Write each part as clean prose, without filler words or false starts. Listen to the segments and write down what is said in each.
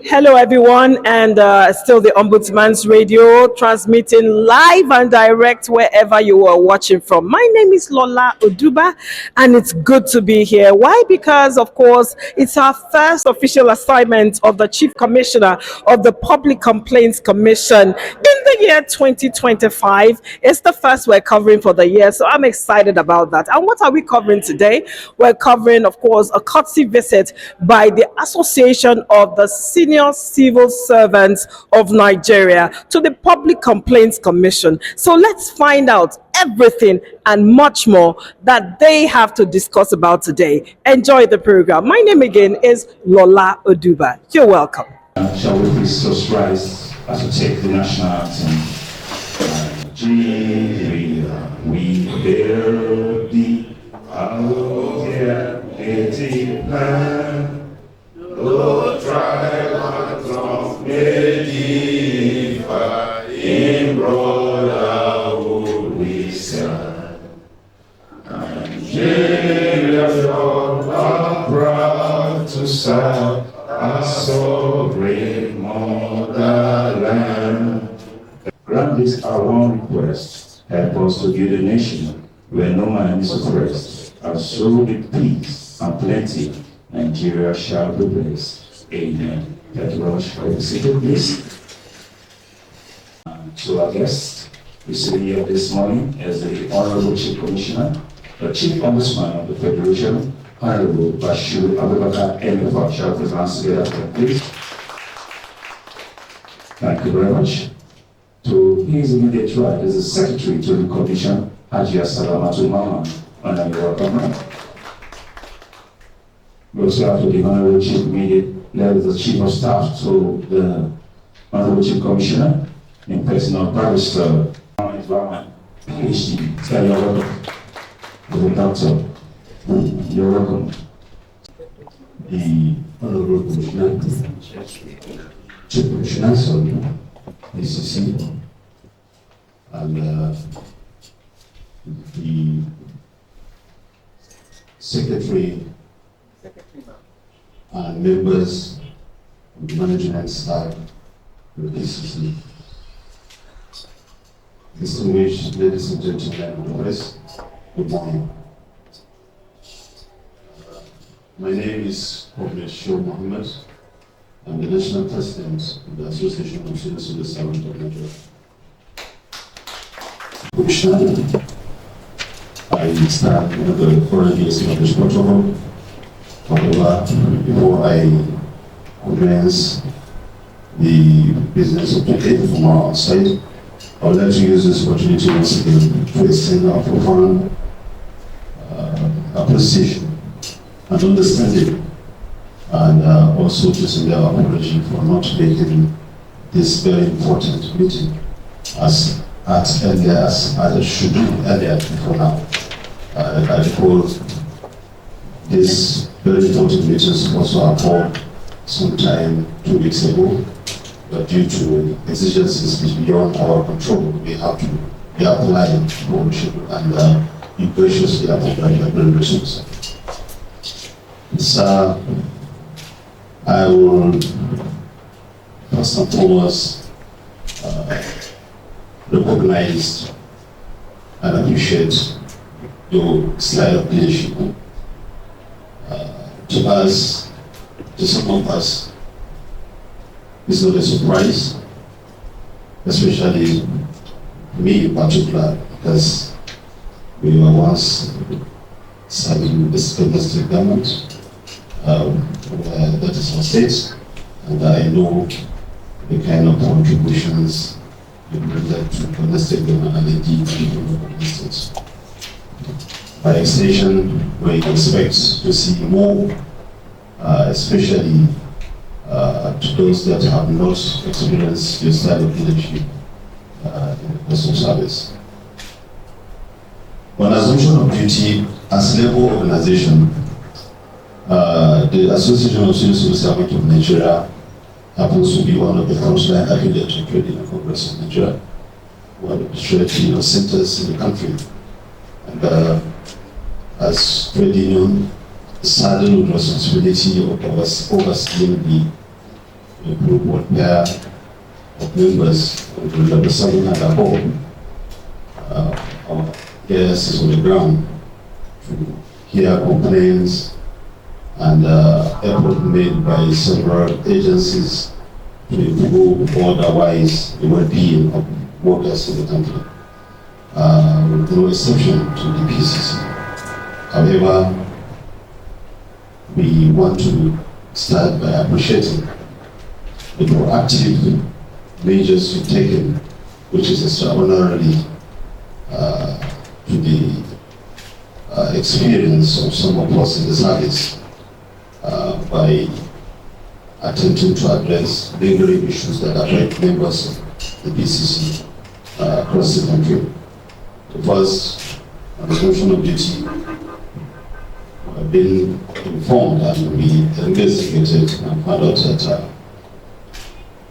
Hello, everyone, and still the Ombudsman's Radio transmitting live and direct wherever you are watching from. My name is Lola Oduba, and it's good to be here. Why? Because, of course, it's our first official assignment of the Chief Commissioner of the Public Complaints Commission in the year 2025. It's the first we're covering for the year, so I'm excited about that. And what are we covering today? We're covering, of course, a courtesy visit by the Association of the Senior Civil Servants of Nigeria to the Public Complaints Commission. So let's find out everything and much more that they have to discuss about today. Enjoy the program. My name again is Lola Oduba. You're welcome. Shall we please just rise as we take the national anthem? Nigeria, we bear thee out here, native land. No tribe and tongue may differ, in brotherhood we stand. Nigeria, we all are proud to serve our sovereign motherland. Grant this our one request, help us to build a nation where no man is oppressed, and so with peace and plenty Nigeria shall be blessed. Amen. Let us shall be seated, please. To our guest, we see here this morning as the Honorable Chief Commissioner, the Chief Ombudsman of the Federation, Honorable Bashir Abubakar Enifa. Shall we advance together, please? Thank you very much. To his immediate right is the Secretary to the Commission, Hajia Salamatu Mama. And you're welcome. We also have to the Honorable Chief Immediate, led the Chief of Staff to the Honorable Chief Commissioner, in person of Barrister Environment, PhD. So you're welcome. The Doctor, you're welcome. The Honorable Commissioner, Chief Commissioner, sorry, DCC, and the Secretary and members of the management staff of the DCC. Distinguished ladies and gentlemen of the press, good morning. My name is Professor Shou Mohammed. I'm the National President of the Association of Senior Civil Servants of Nigeria. Commissioner, I start with the already established protocol. However, before I commence the business of today from our side, I would like to use this opportunity once again to extend our profound appreciation and understanding, and also to send our apology for not making this very important meeting as early as I should do earlier before now. I recall this very important meeting was also held sometime 2 weeks ago, but due to exigencies beyond our control, we have to be applying for and be graciously applying the regulations. So I will first and foremost recognize and appreciate your style of leadership. To us, to some of us, it's not a surprise, especially me in particular, because we were once serving this domestic government, that is our state, and I know the kind of contributions you bring to domestic government and indeed to the states. By extension, we expect to see more, especially to those that have not experienced this style of leadership in the course of service. On assumption of duty as labor organization, the Association of Senior Civil Servants of Nigeria happens to be one of the frontline affiliates of Trade Union Congress of Nigeria, one of the trade union centers in the country. And as trade union, saddled with responsibility of overseeing the to improve welfare of members of the level 7 and above. Our AS on the ground to hear complaints and effort made by several agencies to improve or otherwise the well-being of workers in the country, with no exception to the PCC. However, we want to start by appreciating the proactive measures you've taken, which is extraordinarily to the experience of some of us in the service by attempting to address lingering issues that affect members of the PCC across the country. The first, on the assumption of duty, we have been informed and we investigated and found out that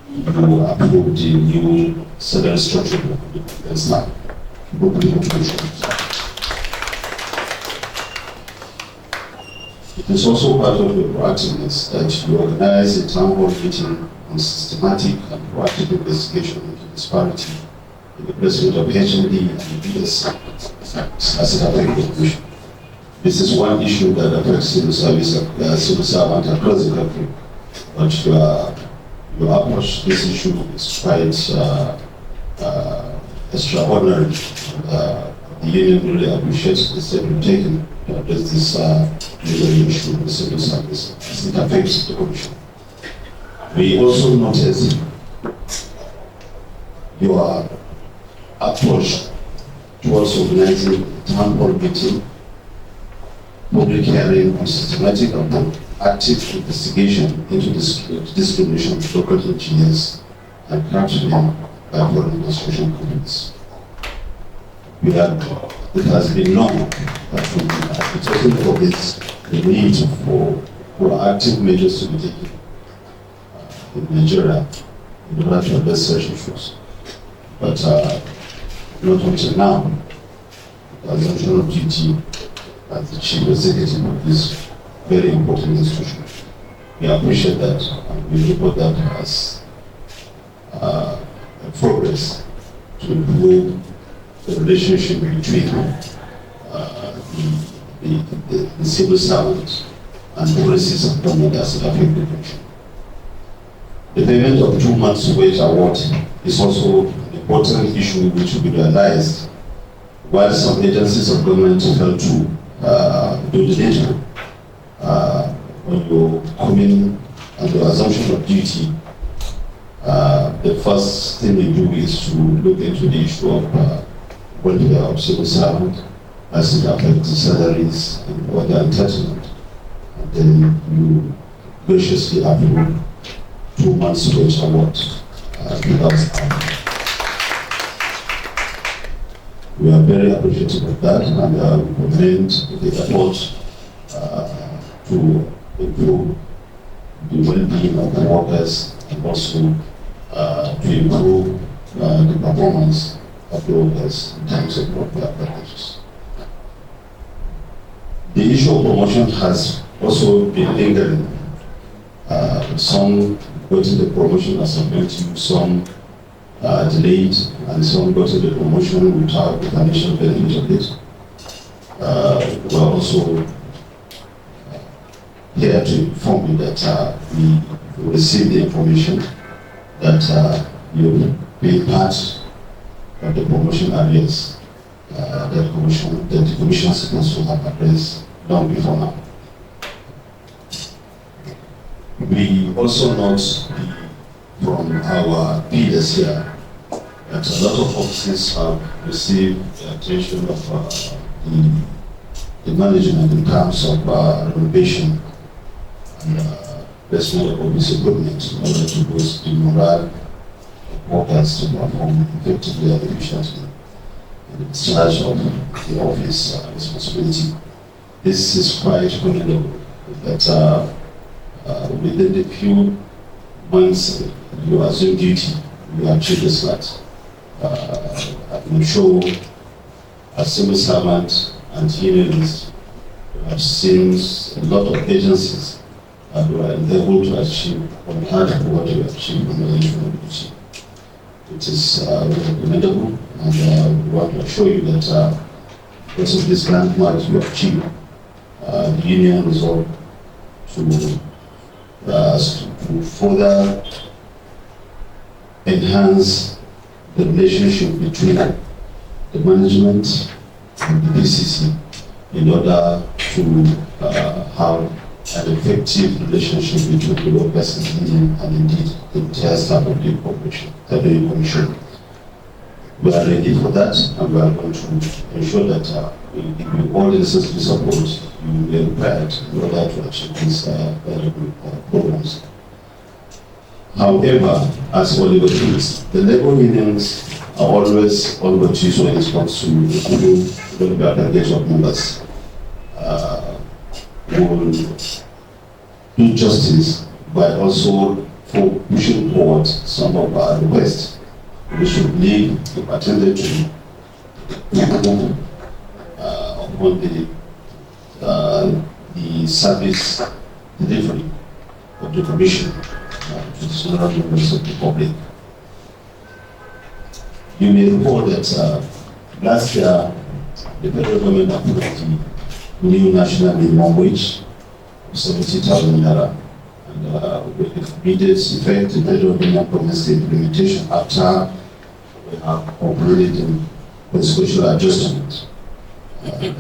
you approved the new salary structure and staff. It is also part of your proactiveness that you organize a town hall meeting on systematic and proactive investigation into disparity in the placement of HND and BS as it affects the commission. This is one issue that affects civil servants across the country, but your approach to this issue is quite extraordinary. The union really appreciates the step you've taken to address this major issue in the civil service as it affects the commission. We also noticed your approach towards organizing a town hall meeting, public hearing on systematic and active investigation into discrimination of local engineers and craftsmen by foreign construction companies. It has been long that we have been talking for this, the need for proactive measures to be taken in Nigeria in order to address such issues. But not until now, the assumption of duty as the chief executive of this very important institution. We appreciate that and we report that as progress to improve the relationship between the civil servants and policies of government as it affects the country. The payment of 2 months wage award is also an important issue which should be realized. While some agencies of government fail to do the data, when you come in under assumption of duty, the first thing we do is to look into the issue of welfare of civil servants as it affects the salaries and other entitlement. And then you graciously approve 2 months wage award without. We are very appreciative of that and we commend the effort to improve the well-being of the workers and also to improve the performance of the workers in terms of welfare packages. The issue of promotion has also been lingering. Some got the promotion as a to some delayed, and some got the promotion without the financial benefit of it. We are also here to inform you that we received the information that you've been part of the promotion areas that the commission is supposed to have addressed long before now. We also note from our peers here that a lot of offices have received the attention of the management in terms of renovation and placement of office equipment in order to boost the morale of workers to perform effectively and efficiently in the discharge of the office responsibility. This is quite commendable that within the few months you assume duty, you achieve this that. I'm sure as civil servants and unions have seen a lot of agencies we are able to achieve on part of what we achieved in relation to WC. It is very commendable, and we want to assure you that because of this landmark you achieved, the union resolved to further enhance the relationship between the management and the BCC in order to have an effective relationship between the workers and indeed the entire staff of the corporation, the commission. We are ready for that, and we are going to ensure that we give you all the necessary support you required in order to achieve these very good programs. However, as for labor unions, the labor unions are always on the choose when it comes to the aggregation of members. Will do justice by also pushing forward some of our requests. We should leave if attended to upon the service delivery of the commission to the general members of the public. You may recall that last year the federal government approved the new national minimum wage of 70,000 naira, and with immediate effect, the federal government commenced the implementation after we have completed the consequential adjustment. The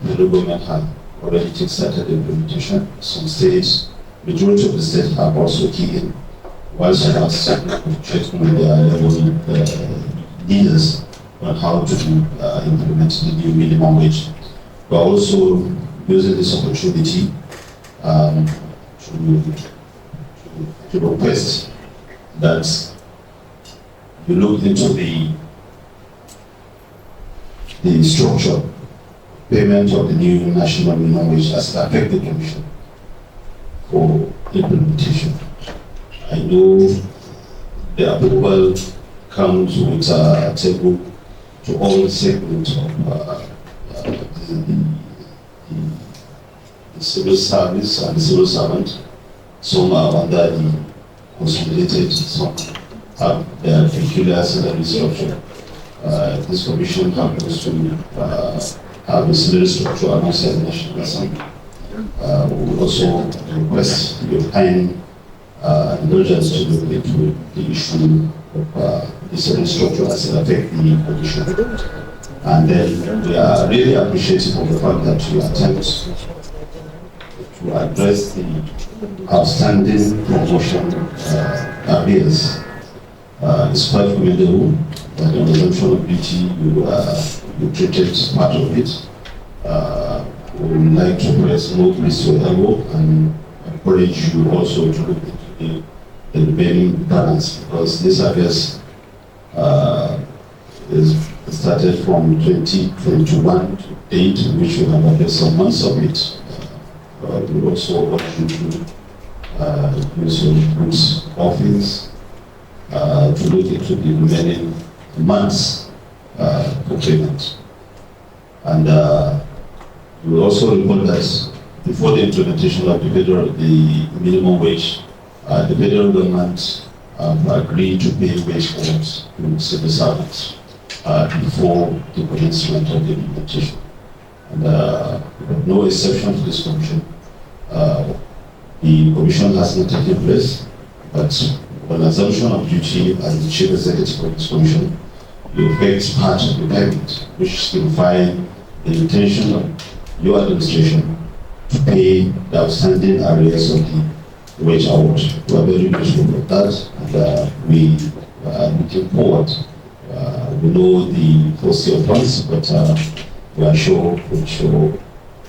federal government had already started the implementation. Some states, majority of the states have also keyed in, while some have checked with their level leaders on how to implement the new minimum wage. We are also using this opportunity to request that you look into the structure payment of the new national minimum wage as it affects the commission for implementation. I know the approval comes with a table to all the segments of the civil service and the civil servant. Some are under the consolidated, some have their peculiar salary structure. This commission happens to have a salary structure alongside the National Assembly. We will also request your kind indulgence to look into the issue of the salary structure as it affects the commission. And then we are really appreciative of the fact that you attempt to address the outstanding promotion areas. It's quite commendable that on the assumption of duty you treated part of it. We would like to press more to your elbow and encourage you also to look into the remaining balance, because this areas is started from 2021 to date, which we have addressed some months of it. We also want you to use your group's office to look into the remaining months for payment. And we will also report that before the implementation of the minimum wage, the federal government agreed to pay wage cuts to civil servants before the commencement of the implementation. And no exception to this commission. The commission has not taken place, but on assumption of duty as the chief executive of this commission, you effect part of the payment, which signifies the intention of your administration to pay the outstanding arrears of the wage award. We are very grateful for that, and we are looking forward. We know the first year funds, but we are sure with your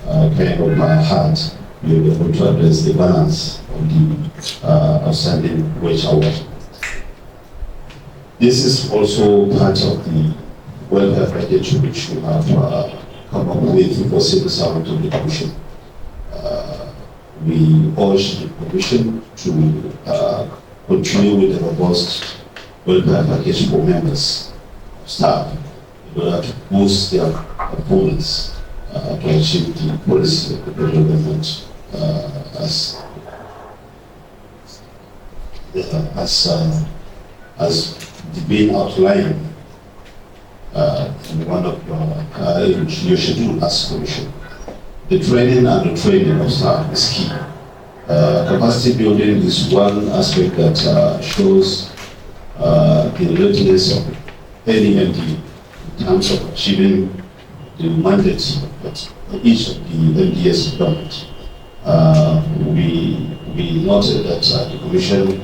kind of heart you'll be able to address the balance of the outstanding wage award. This is also part of the welfare package which we have come up with for civil servants of the commission. We urge the commission to continue with the robust welfare package for members, staff, in order to boost their performance to achieve the policy of the federal government as being outlined in one of your schedule as commission. The training and the training of staff is key. Capacity building is one aspect that shows the readiness of any MD in terms of achieving the mandate that each of the MDS government. We noted that the Commission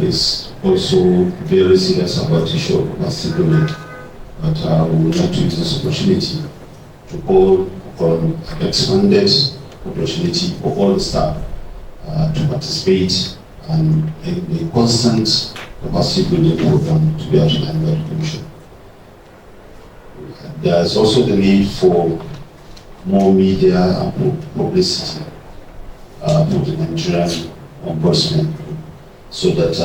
is also very serious about the issue of capacity building, but we would like to use this opportunity to call for expanded opportunity for all the staff to participate and a constant capacity building program to be outlined by the Commission. There is also the need for more media and publicity for the Nigerian ombudsman, so that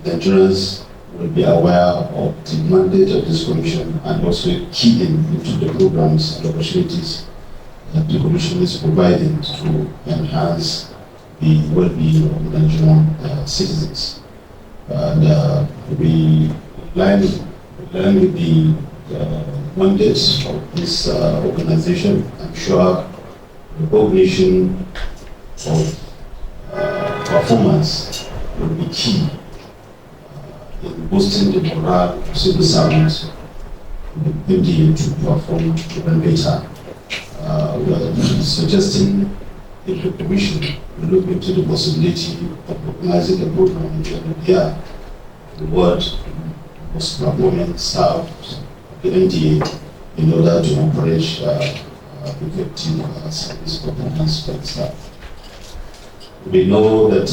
Nigerians will be aware of the mandate of this commission and also key into the programs and opportunities that the commission is providing to enhance the well-being of the Nigerian citizens. And we line with the mandate of this organization. I'm sure recognition of performance will be key in boosting the morale of civil servants in MDA to perform even better. We are suggesting if the Commission will look into the possibility of organizing a program in the end of the year to reward most performing staff of the MDA in order to encourage effective service performance by the staff. We know that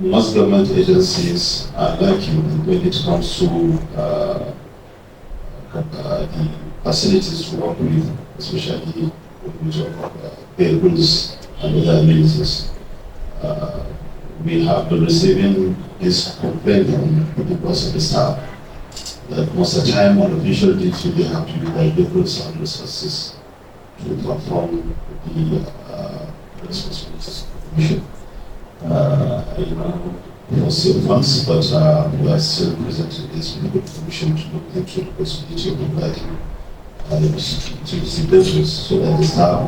most government agencies are lacking when it comes to the facilities to work with, especially when we talk about payrolls and other amenities. We have been receiving this complaint from members of the staff that most of the time on official duty they have to be diverted some resources to perform the responsibilities of the commission. For still funds, but we are still presenting this with the commission to look into the possibility of providing utility vehicles so that the staff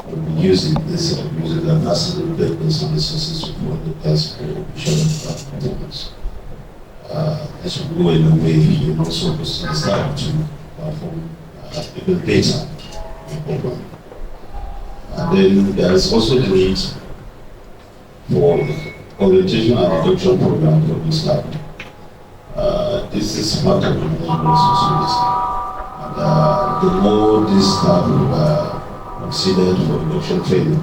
will be using this using their personal vehicles and resources to fund the best for official performance. This will go in a way and also push the staff to perform even better in the program. And then there is also the need for orientation and induction program for the staff. This is part of the management responsibility. And the more this staff are considered for induction training,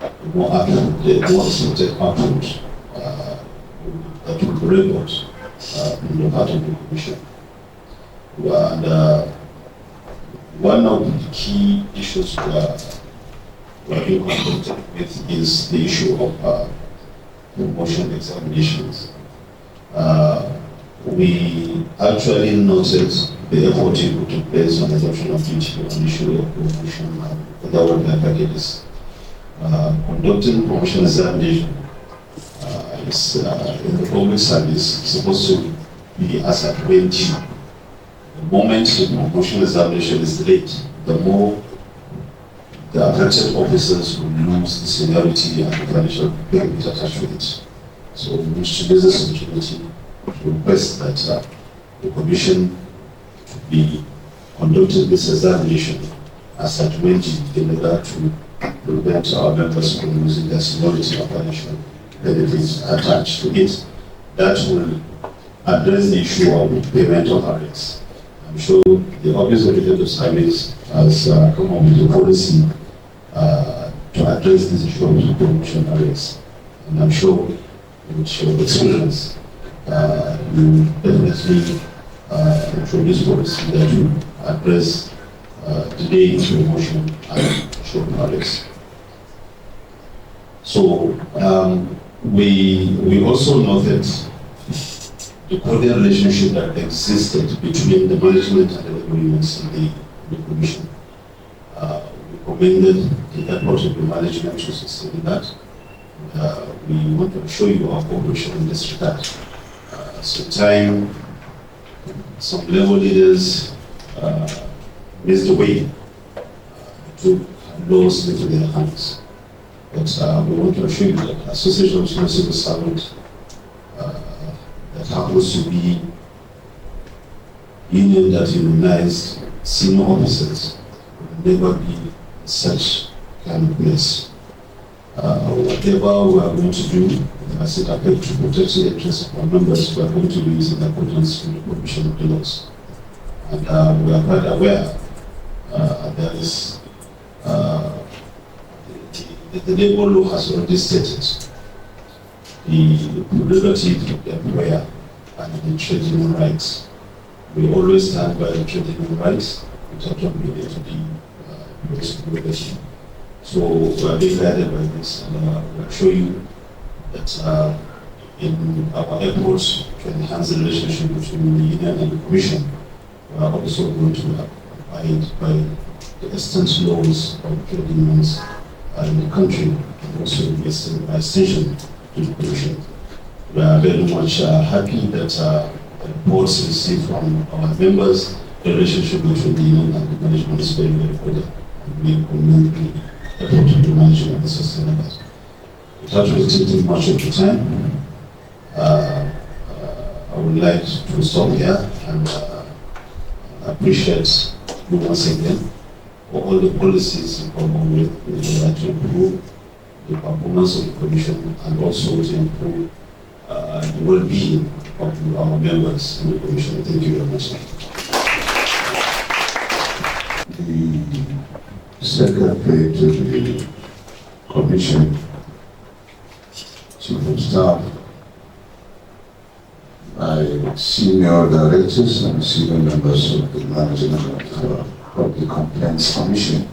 the more active, the more expected output that will be regular in the part of the commission. And one of the key issues we are being confronted with is the issue of promotion examinations. We actually noted the effort you put in place on adoption of duty on the issue of promotion and other work packages. Conducting promotion examination is in the public service supposed to be as at when due. The moment the promotion examination is delayed, the more the affected officers will lose the seniority and the financial benefit attached with it. So we wish to use this opportunity to request that the Commission to be conducting this examination as at when in order to prevent our members from losing their seniority and financial benefits attached to it. That will address the issue of payment of arrears. I'm sure the Office of the Head of Service has come up with a policy to address this issue of promotion arrears. And I'm sure with your experience, you definitely introduce policy that will address delay in promotion and short arrears. So we also noted the cordial relationship that existed between the management and the agreements in the Commission. We amended the airport to be management to sustain that. We want to show you our cooperation in this regard. Sometimes some level leaders missed the way to laws into their hands. But we want to assure you that Association of Senior Civil Servants that happens to be union that unionized senior officers will never be such kind of place. Whatever we are going to do, as it appears to protect the interests of our members, we are going to do it in accordance with the provision of the laws. And we are quite aware there is the labor law has already stated the prerogative of the employer and the trade union rights. We always stand by the trade union rights, which are not related to the prerogative. So we are being guided by this, and we will show you that in our efforts to enhance the relationship between the union and the commission, we are also going to abide by the extant laws of trade unions in the country, and also the extension to the commission. We are very much happy that the reports received from our members, the relationship between the union and the management is very, very good. And we commend the effort of the management and the sustainability. Without taking much of the time, I would like to stop here and appreciate you once again for all the policies you come on with in order to improve the performance of the commission and also to improve the well-being of our members in the commission. Thank you very much. The secretary to the commission, chief of staff, my senior directors and senior members of the management of the Public Complaints Commission,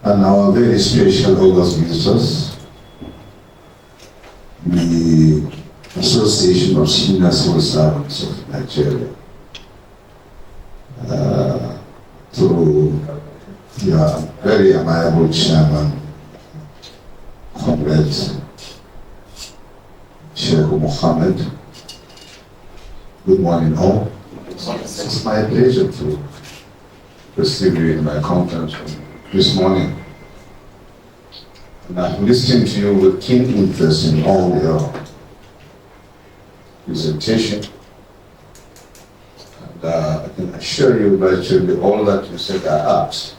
and our very special August visitors, the Association of Senior Civil Servants of Nigeria, through your very amiable chairman, Comrade Sheikh Mohammed. Good morning all. It's my pleasure to receive you in my conference this morning. And I'm listening to you with keen interest in all your presentation. And I can assure you virtually all that you said are apt.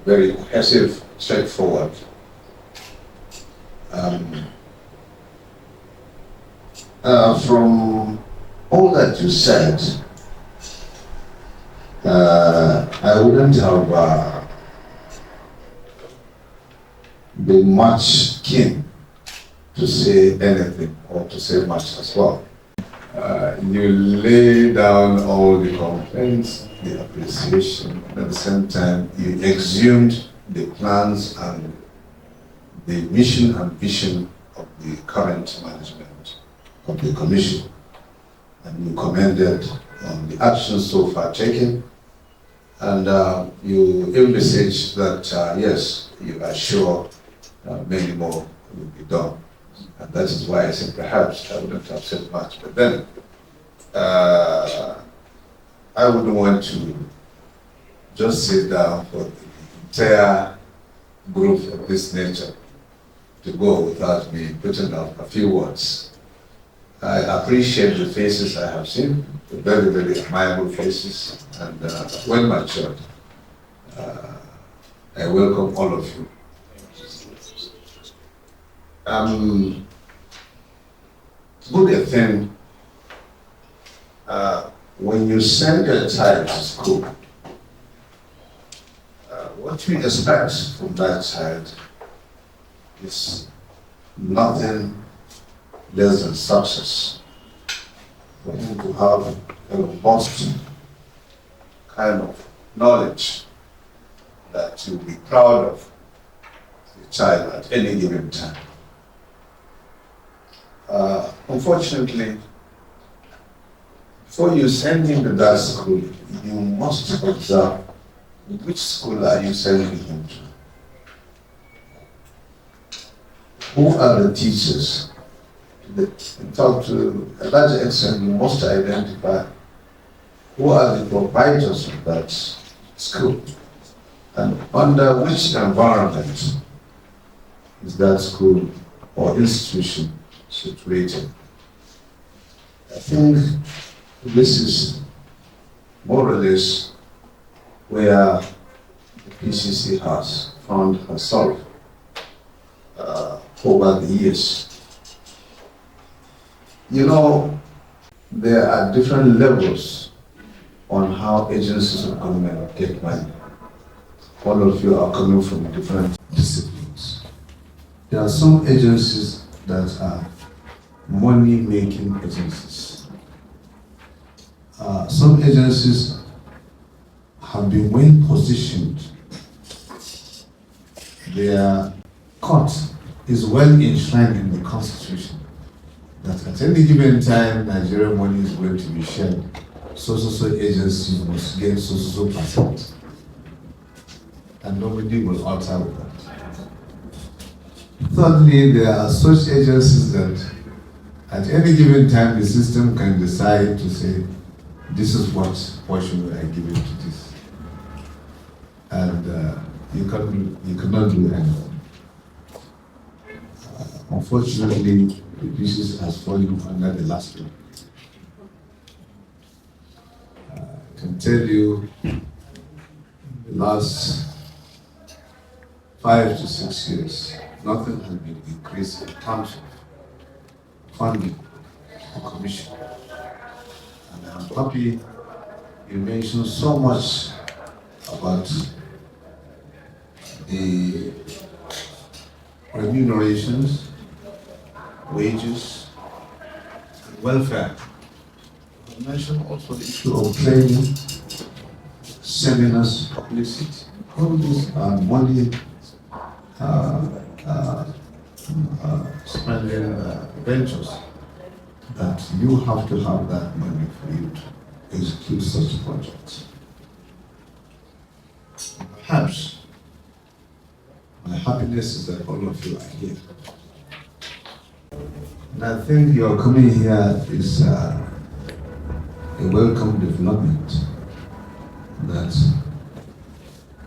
Very cohesive, straightforward. From all that you said, I wouldn't have been much keen to say anything or to say much as well. You lay down all the complaints, the appreciation, and at the same time you exhumed the plans and the mission and vision of the current management of the commission. And you commended on the actions so far taken, and you envisage that yes, you are sure many more will be done. And that is why I said perhaps I wouldn't have said much, but then I wouldn't want to just sit down for the entire group of this nature to go without me putting up a few words. I appreciate the faces I have seen, the very, very admirable faces, and well matured. I welcome all of you. Good a thing, when you send a child to school, what you expect from that child is nothing less than success. For him to have a robust kind of knowledge that you'll be proud of the child at any given time. Unfortunately, before you send him to that school, you must observe Which school are you sending him to? Who are the teachers? Talk to a large extent, you must identify who are the proprietors of that school and under which environment is that school or institution situated. I think this is more or less where the PCC has found herself over the years. You know, there are different levels on how agencies of government get money. All of you are coming from different disciplines. There are some agencies that are money-making agencies. Some agencies have been well positioned. Their court is well enshrined in the Constitution that at any given time, Nigerian money is going to be shared. So agency must get so percent. And nobody will alter with that. Thirdly, there are such agencies that at any given time, the system can decide to say, this is what portion I give it to this. And you cannot do anything. Unfortunately, the pieces has fallen under the last one. I can tell you, the last 5 to 6 years, nothing has been increased in terms of funding or commission. And I'm happy you mentioned so much about the remunerations, wages, and welfare. I mentioned also the issue of training, seminars, publicity. All these are money spending ventures that you have to have that money for you to execute such projects. Perhaps my happiness is that all of you are here. And I think your coming here is a welcome development. That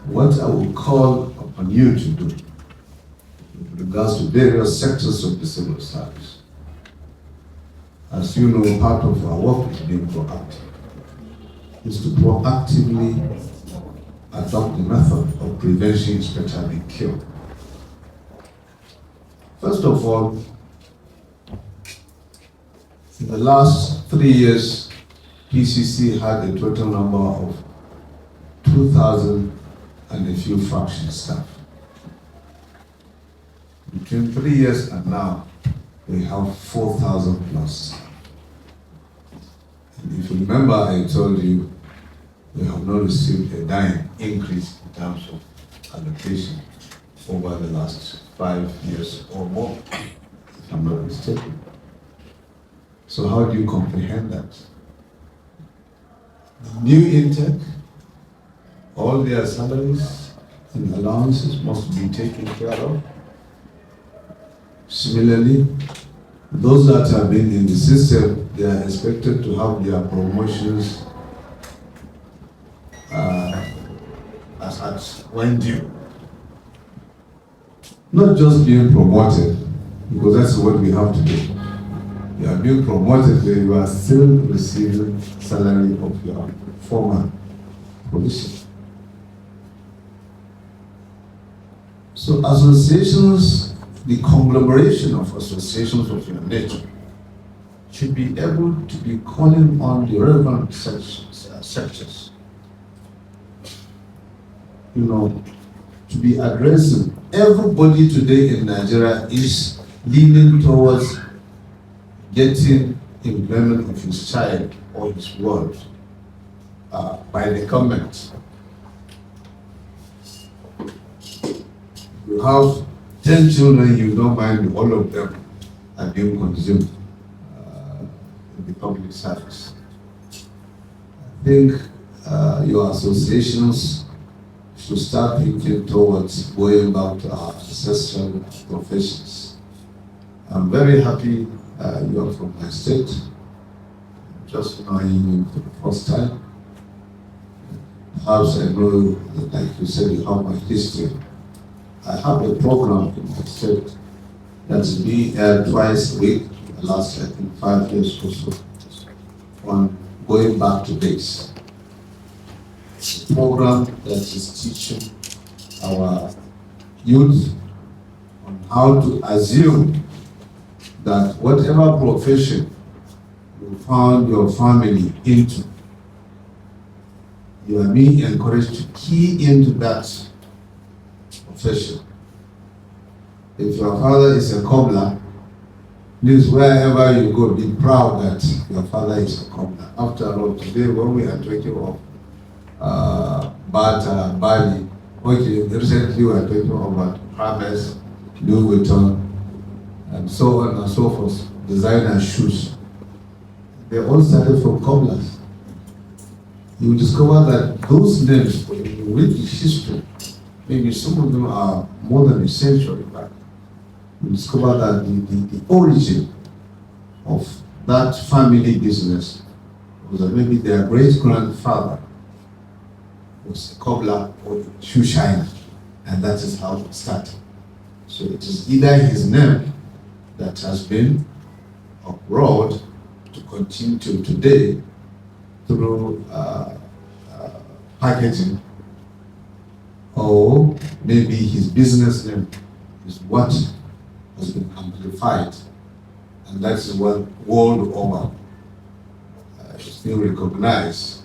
what I will call upon you to do with regards to various sectors of the civil service. As you know, part of our work is being proactive. Is to proactively adopt the method of prevention is better than cure. First of all, in the last 3 years, PCC had a total number of 2,000 and a few fraction staff. Between 3 years and now, we have 4,000 plus. And if you remember, I told you we have not received a dime increase in terms of allocation over the last 5 years or more, if I'm not mistaken. So how do you comprehend that? New intake, all their salaries and allowances must be taken care of. Similarly, those that have been in the system, they are expected to have their promotions as at when due. Not just being promoted, because that's what we have to do. You are being promoted, but you are still receiving salary of your former position. So associations, the conglomeration of associations of your nature, should be able to be calling on the relevant sectors, to be addressing. Everybody today in Nigeria is leaning towards getting employment of his child or his ward by the government. You have 10 children, you don't mind all of them are being consumed in the public service. I think your associations to start thinking towards going back to our ancestral professions. I'm very happy you are from my state. Just knowing you for the first time. Perhaps I know that, like you said, you have my history. I have a program in my state that's being aired twice a week, the last, I think, 5 years or so, on going back to base. It's a program that is teaching our youth on how to assume that whatever profession you found your family into, you are being encouraged to key into that profession. If your father is a cobbler, please, wherever you go, be proud that your father is a cobbler. After all, today when we are talking of Bata, Bali, okay, recently we are talking about Hermes, Louis Vuitton, and so on and so forth, designer shoes. They all started from cobblers. You will discover that those names, when you read the history, maybe some of them are more than a century back. You discover that the origin of that family business was that maybe their great-grandfather was a cobbler or a shoe shiner, and that is how it started. So it is either his name that has been abroad to continue to today through packaging, or maybe his business name is what has been amplified, and that is what world over is still recognized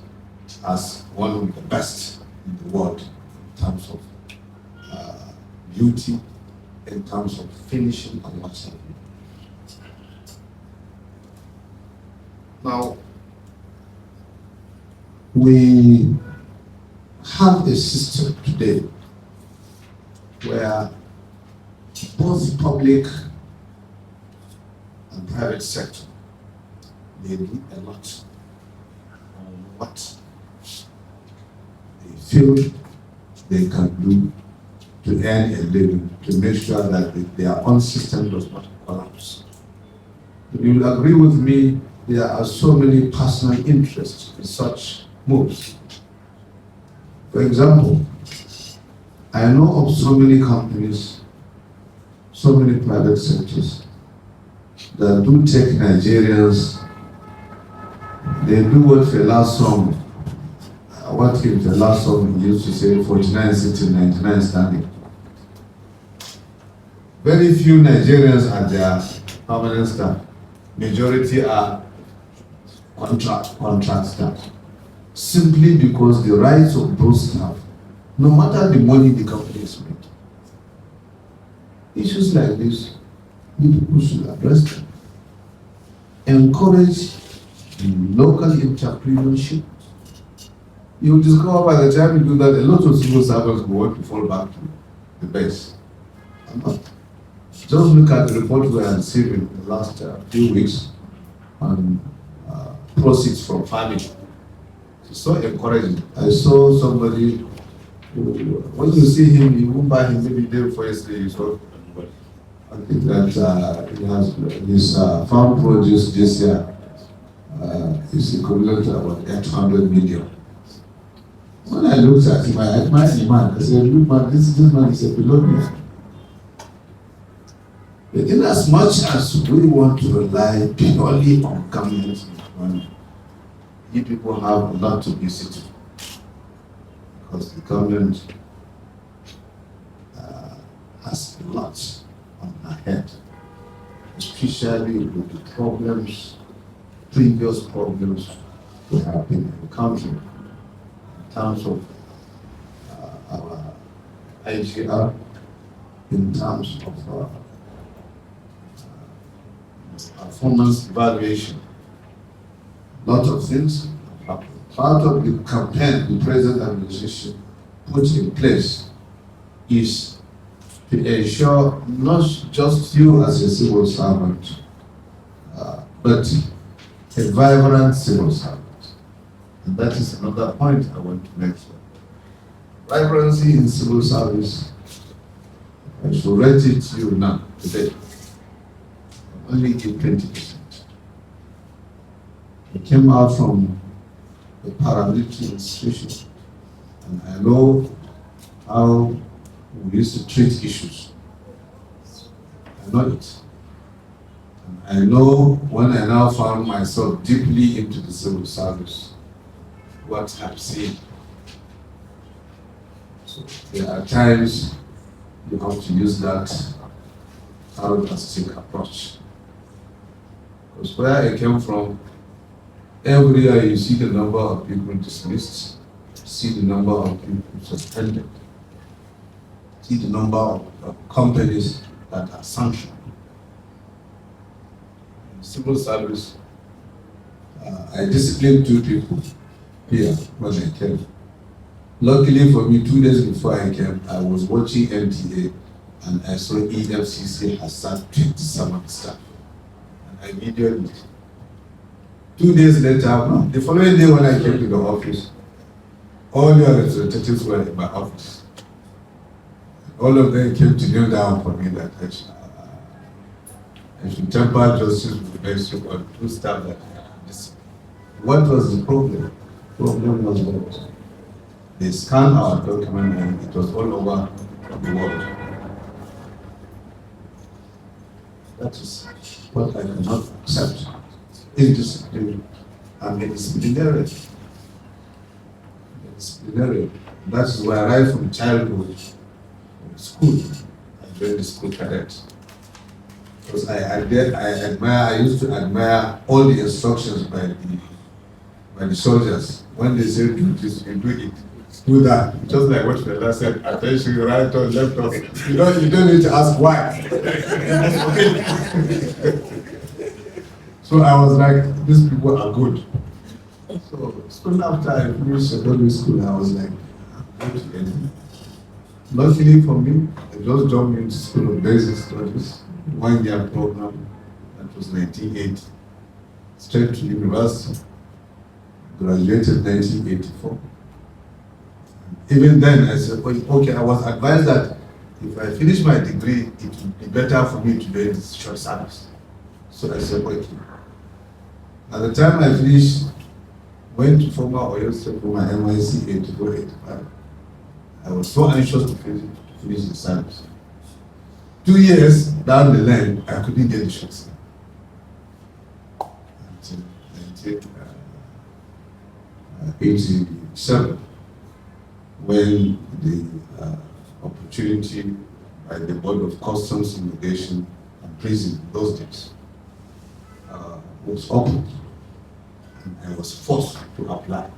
as one of the best in the world in terms of beauty, in terms of finishing and what have you. Now, we have a system today where both public and private sector, they do a lot on what they feel they can do to earn a living, to make sure that their own system does not collapse. You will agree with me, there are so many personal interests in such moves. For example, I know of so many companies, so many private sectors that do take Nigerians, they do what Fela song, what if the last song used to say, 49 sitting, 99 standing. Very few Nigerians are their permanent staff. Majority are contract staff. Simply because the rights of those staff, no matter the money the company is making, issues like this, people should address them. Encourage local entrepreneurship. You will discover by the time you do that, a lot of civil servants will want to fall back to the base. Just look at the report we have received in the last few weeks on proceeds from farming. It's so encouraging. I saw somebody who, when you see him, you won't buy him maybe day before yesterday. You saw, I think that he has his farm produce this year is equivalent to about 800 million. When I looked at him, I admired the man. I said, look man, this man is a billionaire. But in as much as we want to rely purely on government money, you people have a lot to be to, because the government has a lot on her head, especially with the problems, previous problems we have been encountering in terms of our IGR, in terms of performance evaluation. Lot of things have happened. Part of the campaign the present administration put in place is to ensure not just you as a civil servant, but a vibrant civil servant. And that is another point I want to make. vibrancy in civil service, I should rate it to you now, today. Only give 20%. I came out from a paramilitary institution, and I know how we used to treat issues. I know it. And I know when I now found myself deeply into the civil service, what I've seen. So there are times you have to use that holistic approach. Because where I came from, every year you see the number of people dismissed, see the number of people suspended, see the number of companies that are sanctioned. In civil service, I disciplined 2 people here when I came. Luckily for me, 2 days before I came, I was watching MTA and I saw EFCC has sacked 27 staff. And I videoed it. 2 days later, no, the following day when I came to the office, all your representatives were in my office. All of them came to kneel down for me that I should temper justice with mercy on 2 staff that this. What was the problem? The problem was that they scanned our document and it was all over the world. That is what I cannot accept. Indiscipline and disciplinary. Disciplinary. That is where right from childhood, school, I joined the school cadet. Because I used to admire all the instructions by the soldiers. When they say do this, you do it. Do that. Just like what the last said, attention, right or left or you don't need to ask why. So I was like, these people are good. So soon after I finished secondary school, I was like, I'm going to end. Luckily for me, I just jumped into School of Basic Studies, 1-year program. That was 1980. Straight to university. Graduated 1984. Even then, I said, okay, I was advised that if I finish my degree, it would be better for me to do this short service. So I said, okay. At the time I finished, went to former Oyo State for my NYC 84-85. I was so anxious to finish the service. 2 years down the line, I couldn't get the short service. Until 1987, when the opportunity by the Board of Customs, Immigration and Prison those days was opened, and I was forced to apply.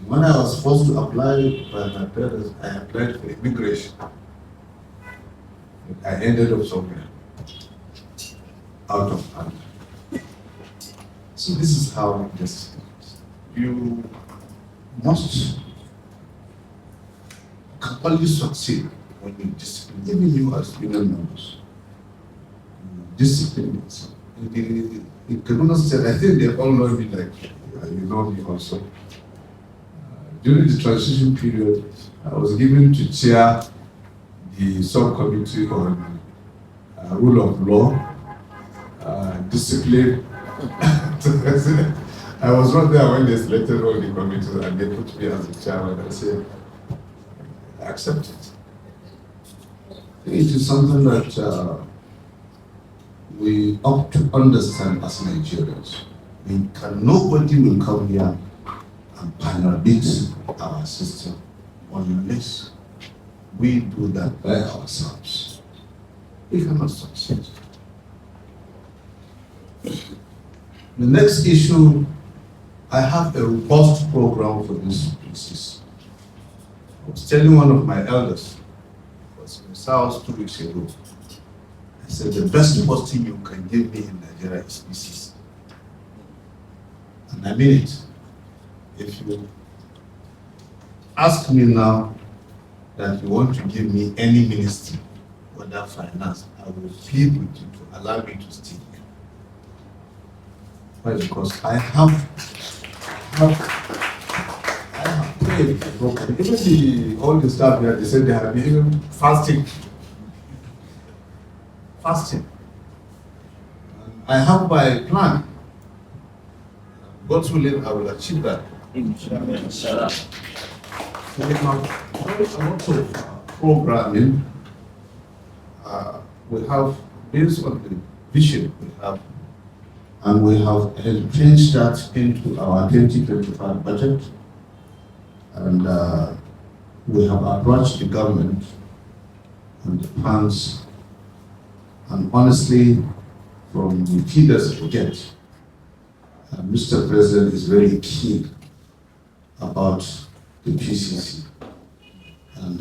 When I was forced to apply by my parents, I applied for immigration. I ended up somewhere out of hand. So this is how this is. You must can only succeed when you discipline, even you as union members. Discipline yourself. In Kaduna State, I think they all know me like you know me also. During the transition period, I was given to chair the subcommittee on rule of law, discipline. I was not there when they selected all the committees and they put me as the chairman. I said, I accept it. It is something that we ought to understand as Nigerians. Nobody will come here and panel-beat our system unless we do that by ourselves. We cannot succeed. The next issue, I have a robust program for this pieces. I was telling one of my elders, it was in his house 2 weeks ago, I said, the best posting you can give me in Nigeria is PCC. And I mean it. If you ask me now that you want to give me any ministry, whether finance, I will plead with you to allow me to stay here. Why? Because I have Even all the staff here, they said they have been even fasting. Fasting. I have my plan. God's willing, I will achieve that. Inshallah. We have a lot of programming. We have, based on the vision we have, and we have changed that into our 2025 budget. And we have approached the government and the plans. And honestly, from the feeders we get, Mr. President is very keen about the PCC. And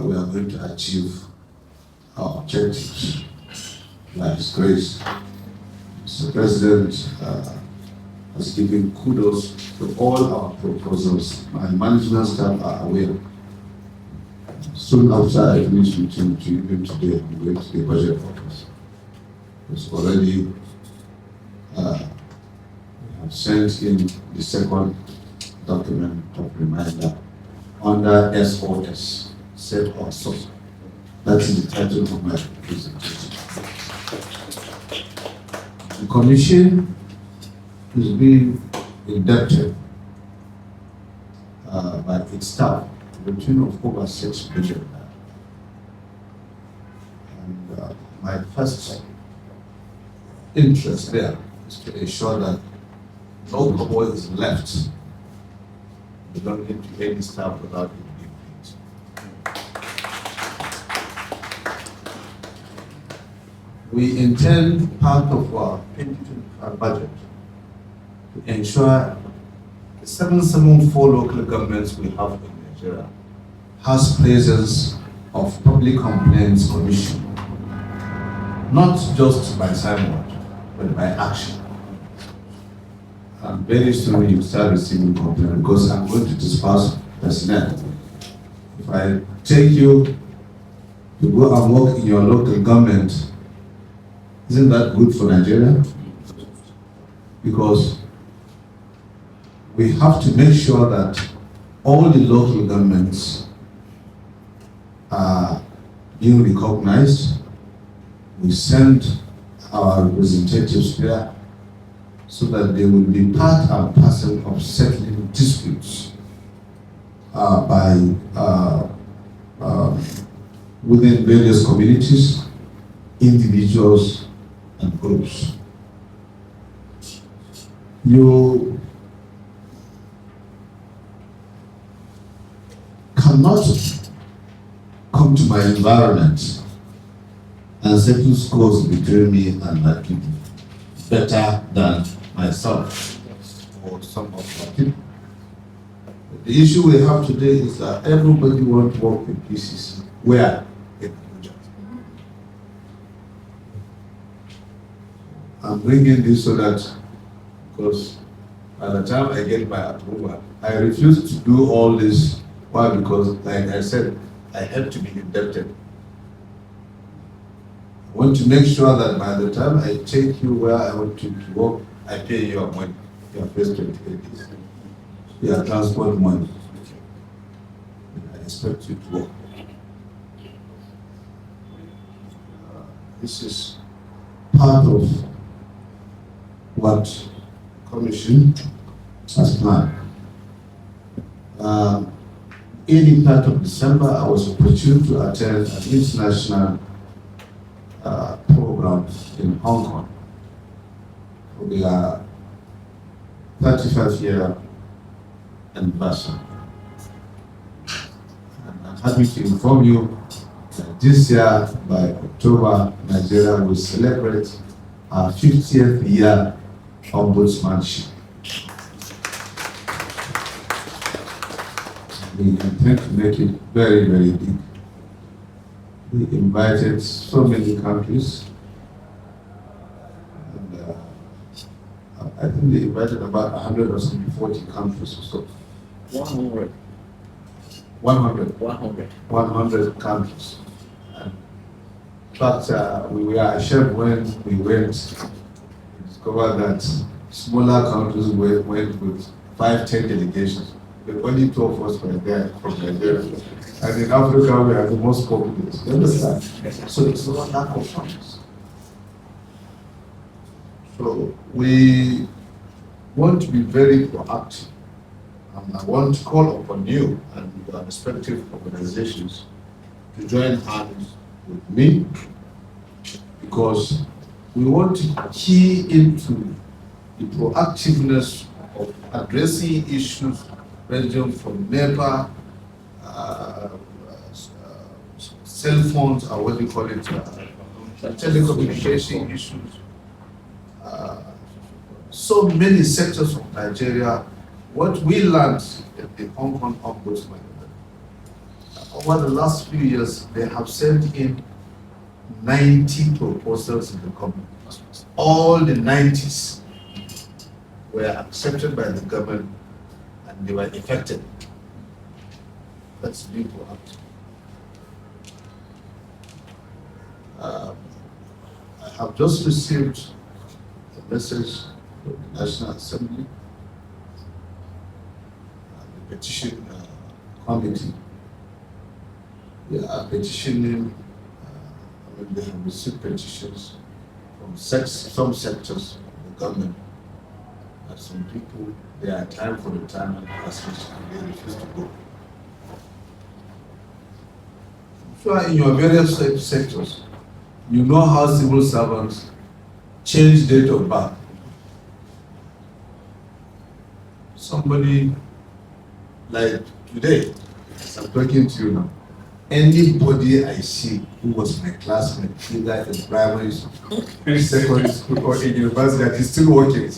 we are going to achieve our objectives by His grace. Mr. President has given kudos to all our proposals. My management staff are aware. Soon after I finish meeting to even today, I'm going to the budget office. It's already, we have sent in the second document of reminder under SOS, Set or Source. That's the title of my presentation. The Commission is being indebted by its staff to the tune of over 6 billion. And my first interest there is to ensure that no kobo is left belonging to any staff without it being paid. We intend part of our 2025 budget to ensure the 774 local governments we have in Nigeria has presence of Public Complaints Commission, not just by signboard, but by action. And very soon you start receiving complaints because I'm going to disperse personnel. If I take you to go and work in your local government, isn't that good for Nigeria? Because we have to make sure that all the local governments are being recognized. We send our representatives there so that they will be part and parcel of settling disputes within various communities, individuals, and groups. You cannot come to my environment and settle scores between me and my people better than myself or some of my people. The issue we have today is that everybody wants to work with PCC. Where? In Abuja. I'm bringing this so that, because by the time I get my approval, I refuse to do all this. Why? Because, like I said, I have to be indebted. I want to make sure that by the time I take you where I want you to work, I pay you your money, your first 28 days, your transport money. I expect you to work. This is part of what the Commission has planned. In the part of December, I was opportune to attend an international program in Hong Kong for their 35-year anniversary. And I'm happy to inform you that this year, by October, Nigeria will celebrate our 50th year ombudsmanship. We intend to make it very, very big. We invited so many countries. And I think they invited about 140 countries or so. 100. 100 countries. And in fact, we were ashamed when we went to discover that smaller countries went with 5, 10 delegations. The only 2 of us were there from Nigeria. And in Africa, we are the most populous. You understand? So it's not lack of funds. So we want to be very proactive. And I want to call upon you and your respective organizations to join hands with me, because we want to key into the proactiveness of addressing issues ranging from NEPA, cell phones, or what do you call it, telecommunication issues. So many sectors of Nigeria. What we learned at the Hong Kong Ombudsman, over the last few years, they have sent in 90 proposals in the government. All the 90s were accepted by the government and they were effective. That's being proactive. I have just received a message from the National Assembly, the petition committee. They are petitioning, they have received petitions from some sectors of the government, and some people, they are time for retirement assessment and they refuse to go. So in your various sectors, you know how civil servants change date of birth. Somebody like today, as I'm talking to you now, anybody I see who was my classmate, either in primary school, secondary school, or in university that is still working,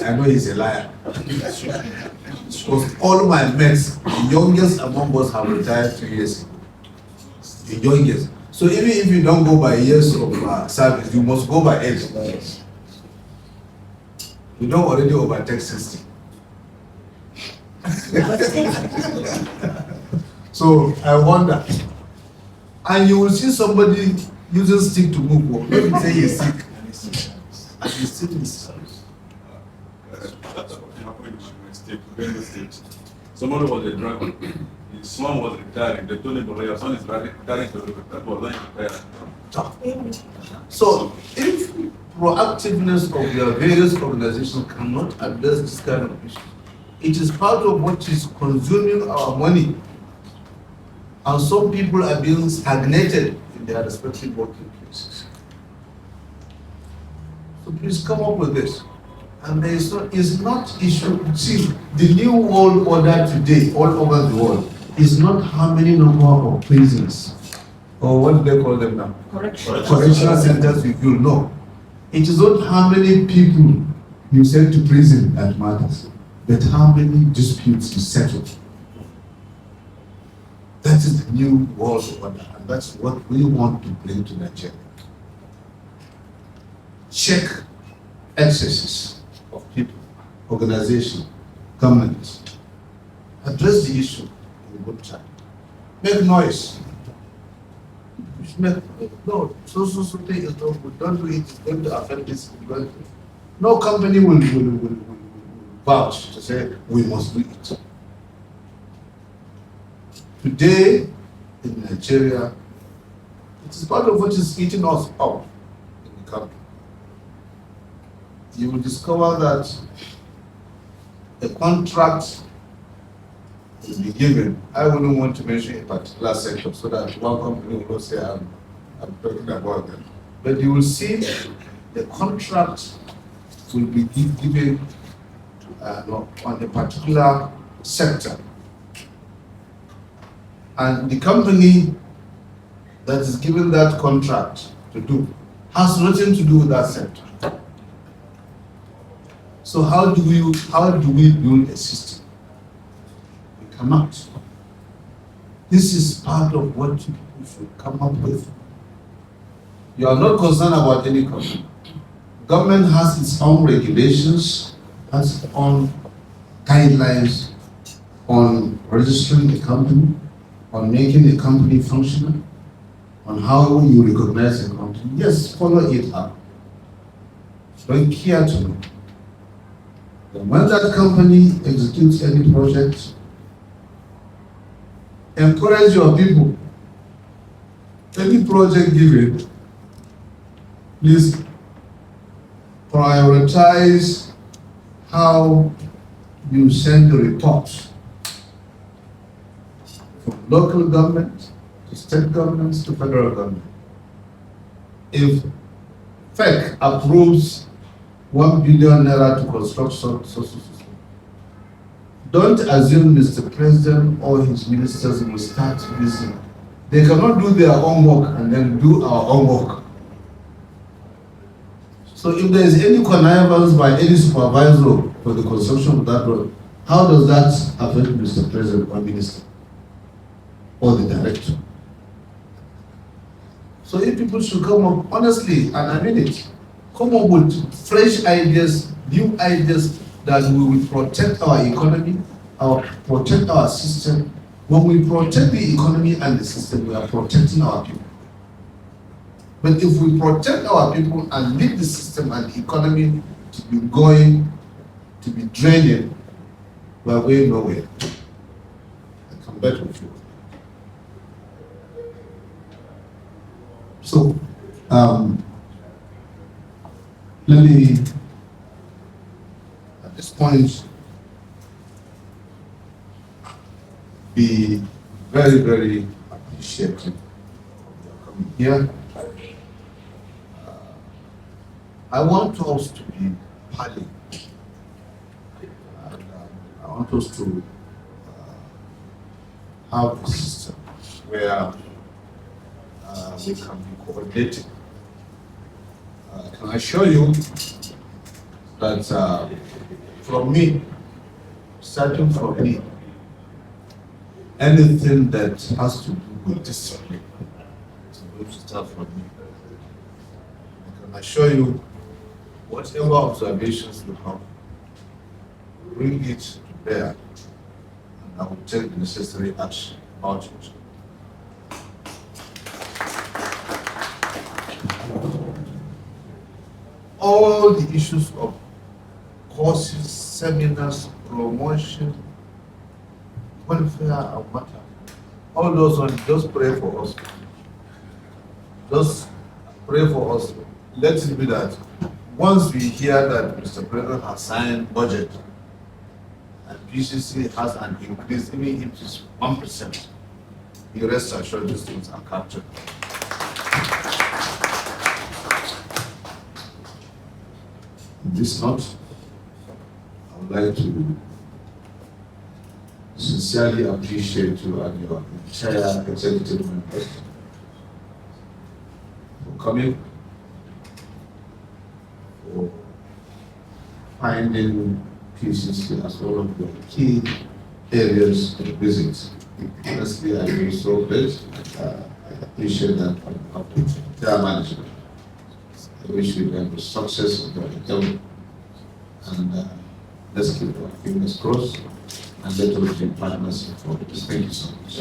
I know he's a liar. Because all my mates, the youngest among us have retired 2 years ago. The youngest. So even if you don't go by years of service, you must go by age. You don't already overtake 60. So I wonder. And you will see somebody using stick to move. Let me say he's sick. And he's still in his service. That's what happened in my state, Benue State. Somebody was a driver. His son was retiring. They told him, "But your son is retiring to that was not retired." So if proactiveness of your various organizations cannot address this kind of issue, it is part of what is consuming our money. And some people are being stagnated in their respective working places. So please come up with this. And there is not issue. See, the new world order today, all over the world, is not how many number of prisons, or what do they call them now? Correctional centers you will know. It is not how many people you send to prison that matters, but how many disputes you settle. That is the new world order, and that's what we want to bring to Nigeria. Check excesses of people, organizations, governments. Address the issue in good time. Make noise. No, so thing is not good. Don't do it. It's going to affect this. No company will vouch to say we must do it. Today, in Nigeria, it is part of what is eating us up in the country. You will discover that a contract will be given. I wouldn't want to mention a particular sector so that one company will not say I'm talking about them. But you will see the contract will be given on a particular sector. And the company that is given that contract to do has nothing to do with that sector. So how do we build a system? We cannot. This is part of what people should come up with. You are not concerned about any company. Government has its own regulations, has its own guidelines on registering a company, on making a company functional, on how you recognize a company. Yes, follow it up. Don't care to know. Then when that company executes any project, encourage your people. Any project given, please prioritize how you send the reports from local government to state governments to federal government. If FEC approves 1 billion naira to construct social system, don't assume Mr. President or his ministers will start listening. They cannot do their own work and then do our own work. So if there is any connivance by any supervisor for the construction of that road, how does that affect Mr. President or minister or the director? So if people should come up honestly, and I mean it, come up with fresh ideas, new ideas that we will protect our economy, protect our system. When we protect the economy and the system, we are protecting our people. But if we protect our people and leave the system and the economy to be going, to be draining, we are going nowhere. I come back with you. So, let me, at this point, be very, very appreciative of coming here. I want us to be parley. I want us to have a system where we can be coordinated. Can I assure you that from me, starting from me, anything that has to do with discipline is going to start from me. I can assure you, whatever observations you have, bring it to bear, and I will take the necessary action about it. All the issues of courses, seminars, promotion, welfare, and matter, all those ones, just pray for us. Just pray for us. Let it be that once we hear that Mr. President has signed budget and PCC has an increase, even if it's 1%, you rest assured these things are captured. On this note, I would like to sincerely appreciate you and your entire executive members for coming, for finding PCC as one of your key areas of visit. Honestly, I feel so great. I appreciate that of their management. I wish you the success of your endeavor, and let's keep our fingers crossed and let us be partners in progress. Thank you so much.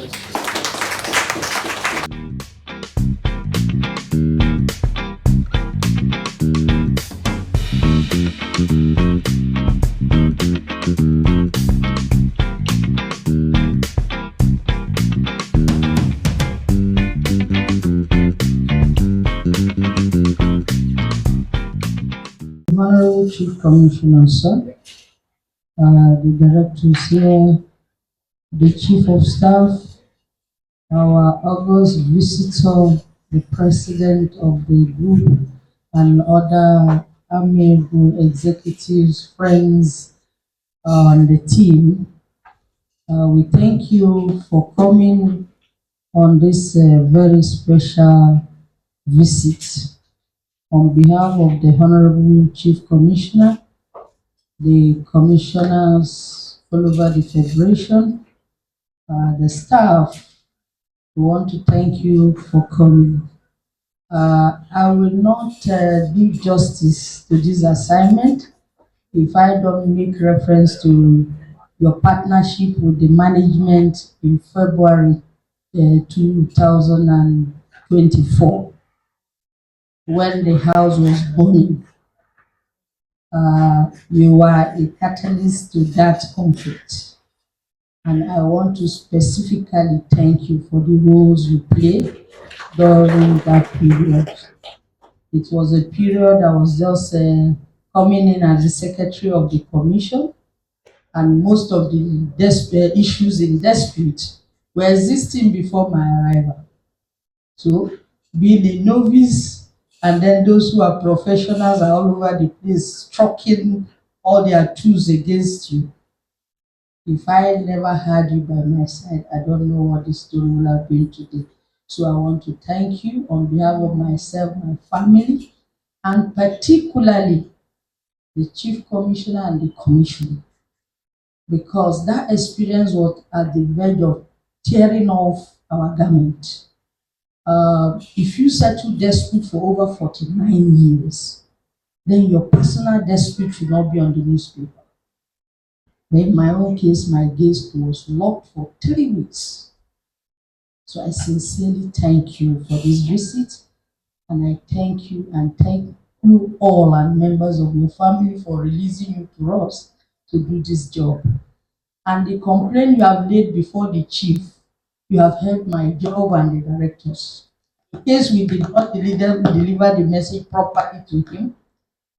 Honorable Chief Commissioner, sir, the directors here, the Chief of Staff, our August visitor, the President of the group, and other amiable executives, friends, and the team. We thank you for coming on this very special visit. On behalf of the Honorable Chief Commissioner, the commissioners all over the Federation, the staff, we want to thank you for coming. I will not do justice to this assignment if I don't make reference to your partnership with the management in February 2024. When the house was burning. You are a catalyst to that conflict. And I want to specifically thank you for the roles you played during that period. It was a period I was just coming in as the secretary of the commission, and most of the issues in dispute were existing before my arrival. So, being a novice, and then those who are professionals are all over the place, stroking all their tools against you. If I never had you by my side, I don't know what this story would have been today. So I want to thank you on behalf of myself, my family, and particularly the Chief Commissioner and the Commission, because that experience was at the verge of tearing off our garment. If you settle dispute for over 49 years, then your personal dispute should not be on the newspaper. But in my own case, my guest was locked for 3 weeks. So I sincerely thank you for this visit, and I thank you and thank you all and members of your family for releasing you to us to do this job. And the complaint you have laid before the chief, you have heard my job and the directors. In case we did not deliver the message properly to him,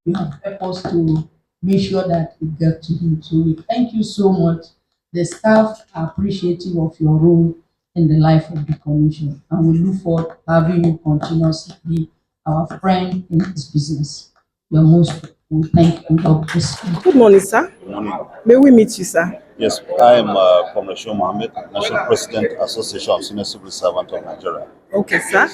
you have helped us to make sure that it got to him. So we thank you so much. The staff are appreciative of your role in the life of the commission, and we look forward to having you continuously be our friend in this business. You're most welcome. Thank you. God bless you. Good morning, sir. Good morning. May we meet you, sir? Yes, I am Comrade Shou Mohammed, National President, Association of Senior Civil Servants of Nigeria. Okay, sir.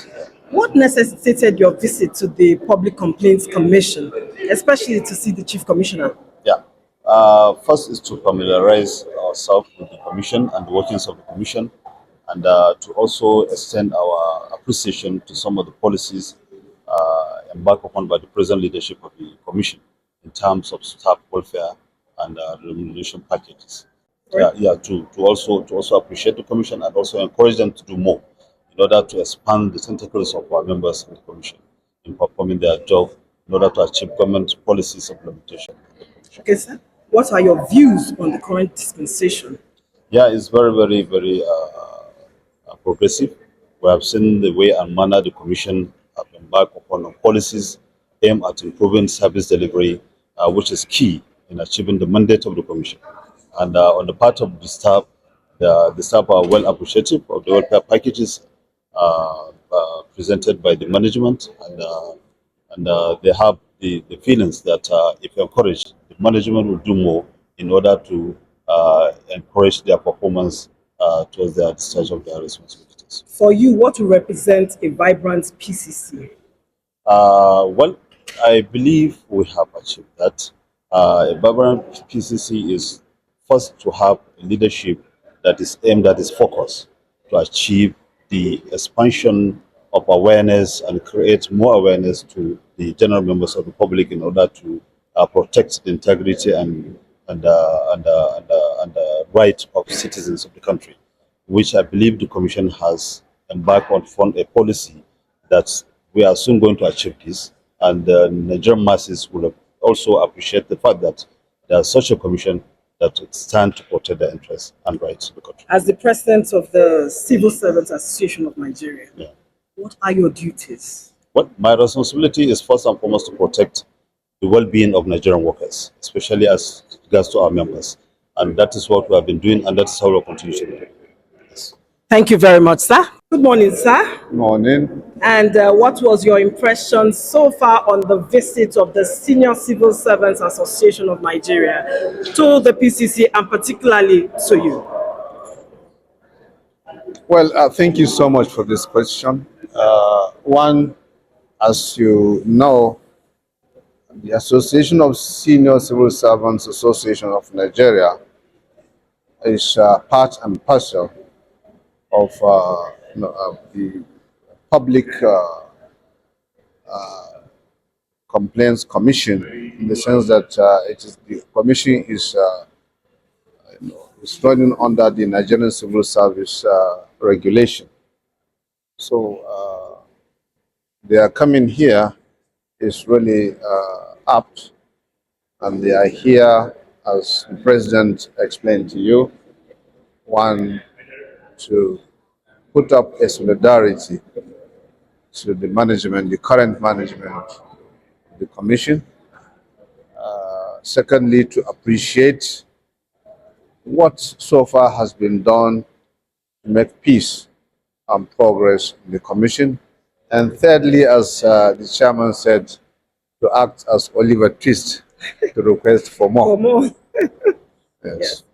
What necessitated your visit to the Public Complaints Commission, especially to see the Chief Commissioner? Yeah. First is to familiarize ourselves with the Commission and the workings of the Commission, and to also extend our appreciation to some of the policies embarked upon by the present leadership of the Commission in terms of staff welfare and remuneration packages. To also appreciate the Commission and also encourage them to do more in order to expand the tentacles of our members in the Commission in performing their job in order to achieve government policies implementation. Okay, sir. What are your views on the current dispensation? Yeah, it's very, very, very progressive. We have seen the way and manner the Commission have embarked upon policies aimed at improving service delivery, which is key in achieving the mandate of the Commission. And on the part of the staff are well appreciative of the welfare packages presented by the management, and they have the feelings that if encouraged, the management will do more in order to encourage their performance towards their discharge of their responsibilities. For you, what will represent a vibrant PCC? Well, I believe we have achieved that. A vibrant PCC is first to have a leadership that is aimed at its focus to achieve the expansion of awareness and create more awareness to the general members of the public in order to protect the integrity and right of citizens of the country, which I believe the Commission has embarked on a policy that we are soon going to achieve this, and the Nigerian masses will also appreciate the fact that there is such a commission that stands to protect the interests and rights of the country. As the president of the Civil Servants Association of Nigeria, what are your duties? Well, my responsibility is first and foremost to protect the well-being of Nigerian workers, especially as regards to our members. And that is what we have been doing, and that is how we'll continue to do. Yes. Thank you very much, sir. Good morning, sir. Morning. And what was your impression so far on the visit of the Senior Civil Servants Association of Nigeria to the PCC, and particularly to you? Well, thank you so much for this question. One, as you know, the Association of Senior Civil Servants Association of Nigeria is part and parcel of the Public Complaints Commission, in the sense that the commission is running under the Nigerian Civil Service regulation. So their coming here is really apt, and they are here, as the President explained to you, one, to put up a solidarity to the management, the current management of the Commission. Secondly, to appreciate what so far has been done to make peace and progress in the Commission. And thirdly, as the chairman said, to act as Oliver Twist to request for more. For more. Yes.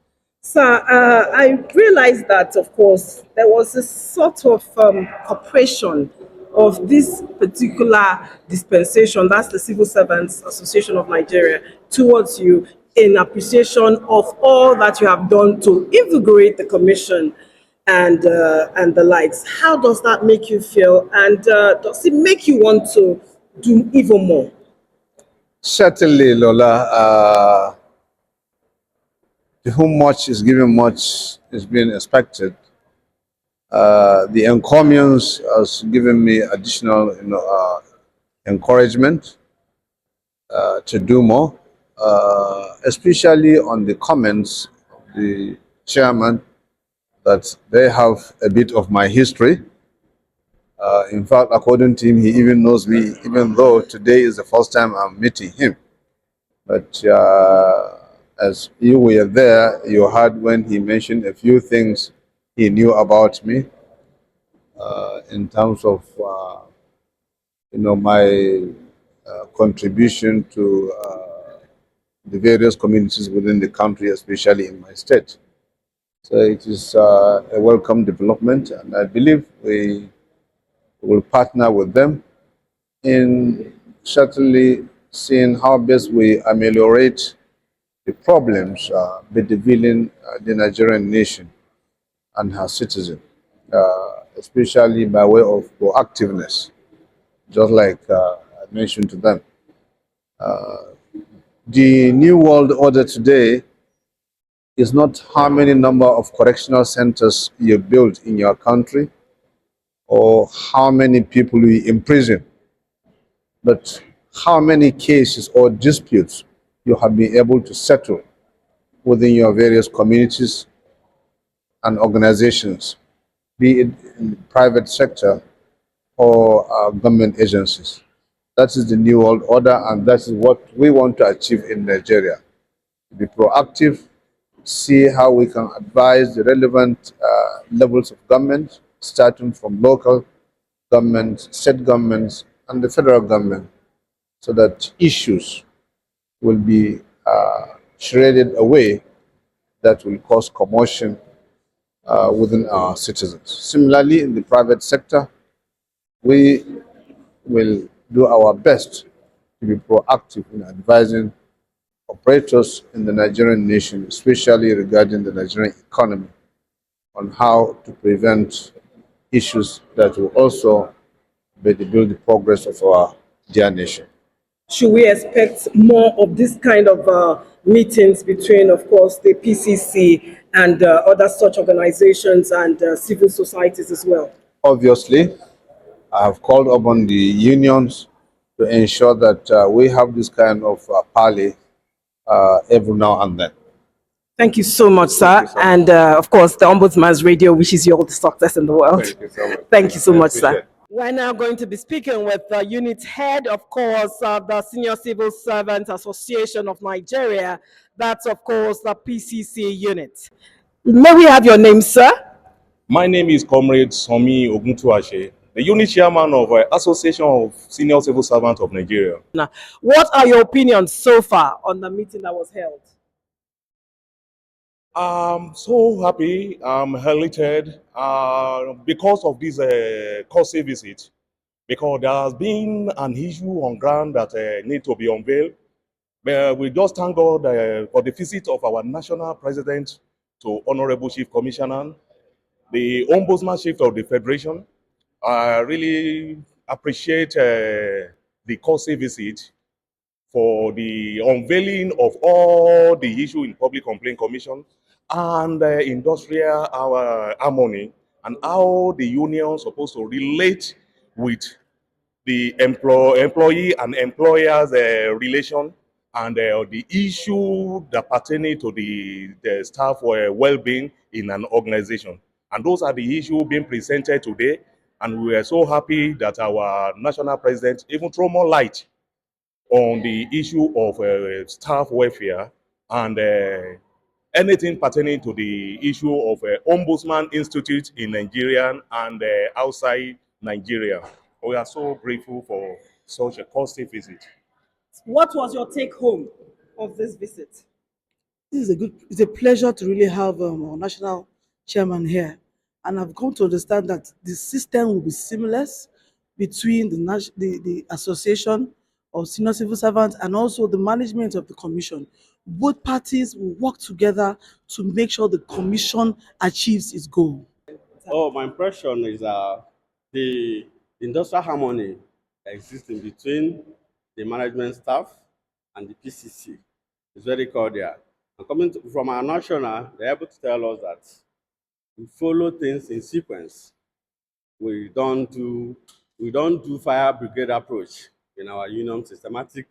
Sir, I realized that, of course, there was a sort of cooperation of this particular dispensation, that's the Civil Servants Association of Nigeria, towards you in appreciation of all that you have done to invigorate the commission and the likes. How does that make you feel? And does it make you want to do even more? Certainly, Lola, to whom much is given, much is being expected. The encomiums has given me additional, encouragement to do more, especially on the comments of the chairman that they have a bit of my history. In fact, according to him, he even knows me, even though today is the first time I'm meeting him. But as you were there, you heard when he mentioned a few things he knew about me in terms of, my contribution to the various communities within the country, especially in my state. So it is a welcome development, and I believe we will partner with them in certainly seeing how best we ameliorate the problems bedeviling the Nigerian nation and her citizens, especially by way of proactiveness, just like I mentioned to them. The New World Order today is not how many number of correctional centers you build in your country or how many people you imprison, but how many cases or disputes you have been able to settle within your various communities and organizations, be it in the private sector or government agencies. That is the New World Order, and that is what we want to achieve in Nigeria. Be proactive, see how we can advise the relevant levels of government, starting from local government, state governments, and the federal government, so that issues will be shredded away that will cause commotion within our citizens. Similarly, in the private sector, we will do our best to be proactive in advising operators in the Nigerian nation, especially regarding the Nigerian economy, on how to prevent issues that will also build the progress of our dear nation. Should we expect more of this kind of meetings between, of course, the PCC and other such organizations and civil societies as well? Obviously, I have called upon the unions to ensure that we have this kind of parley every now and then. Thank you so much, sir. And of course, the Ombudsman's Radio wishes you all the success in the world. Thank you so much. Thank you so much, appreciate sir. it. We're now going to be speaking with the unit head, of course, the Senior Civil Servants Association of Nigeria. That's, of course, the PCC unit. May we have your name, sir? My name is Comrade Somi Oguntuashe, the unit chairman of Association of Senior Civil Servants of Nigeria. Now, what are your opinions so far on the meeting that was held? I'm so happy, I'm elated because of this courtesy visit, because there has been an issue on ground that need to be unveiled. We just thank God for the visit of our national president to Honorable Chief Commissioner, the Ombudsman Chief of the Federation. I really appreciate the courtesy visit for the unveiling of all the issue in Public Complaint Commission and industrial harmony, and how the union is supposed to relate with the employee and employers relation, and the issue that pertaining to the staff well-being in an organization. And those are the issues being presented today. And we are so happy that our national president even throw more light on the issue of staff welfare and anything pertaining to the issue of Ombudsman Institute in Nigeria and outside Nigeria. We are so grateful for such a costly visit. What was your take home of this visit? It's a pleasure to really have our national chairman here. And I've come to understand that the system will be seamless between the association of senior civil servants and also the management of the commission. Both parties will work together to make sure the commission achieves its goal. Oh, my impression is the industrial harmony existing between the management staff and the PCC is very cordial. And from our national, they're able to tell us that we follow things in sequence. We don't do fire brigade approach in our union systematic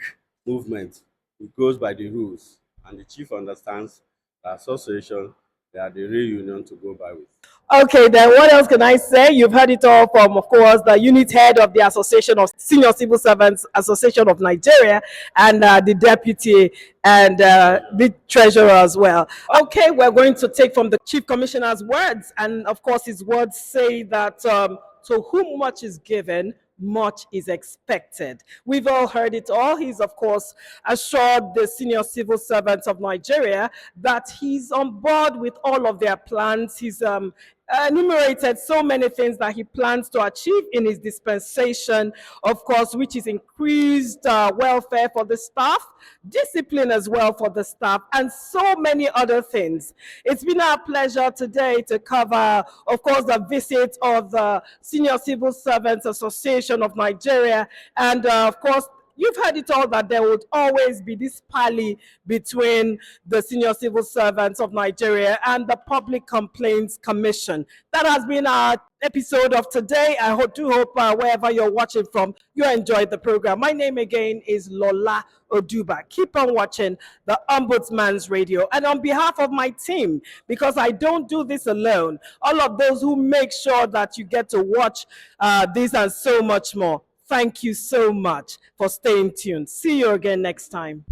movement. It goes by the rules, and the chief understands the association, they are the real union to go by with. Okay, then what else can I say? You've heard it all from, of course, the unit head of the Association of Senior Civil Servants Association of Nigeria and the deputy and the treasurer as well. Okay, we're going to take from the chief commissioner's words, and of course his words say that to whom much is given, much is expected. We've all heard it all. He's, of course, assured the senior civil servants of Nigeria that he's on board with all of their plans. He's enumerated so many things that he plans to achieve in his dispensation, of course, which is increased welfare for the staff, discipline as well for the staff, and so many other things. It's been our pleasure today to cover, of course, the visit of the Senior Civil Servants Association of Nigeria, and of course, you've heard it all that there would always be this parley between the Senior Civil Servants of Nigeria and the Public Complaints Commission. That has been our episode of today. I do hope wherever you're watching from, you enjoyed the program. My name again is Lola Oduba. Keep on watching the Ombudsman's Radio. And on behalf of my team, because I don't do this alone, all of those who make sure that you get to watch this and so much more, thank you so much for staying tuned. See you again next time.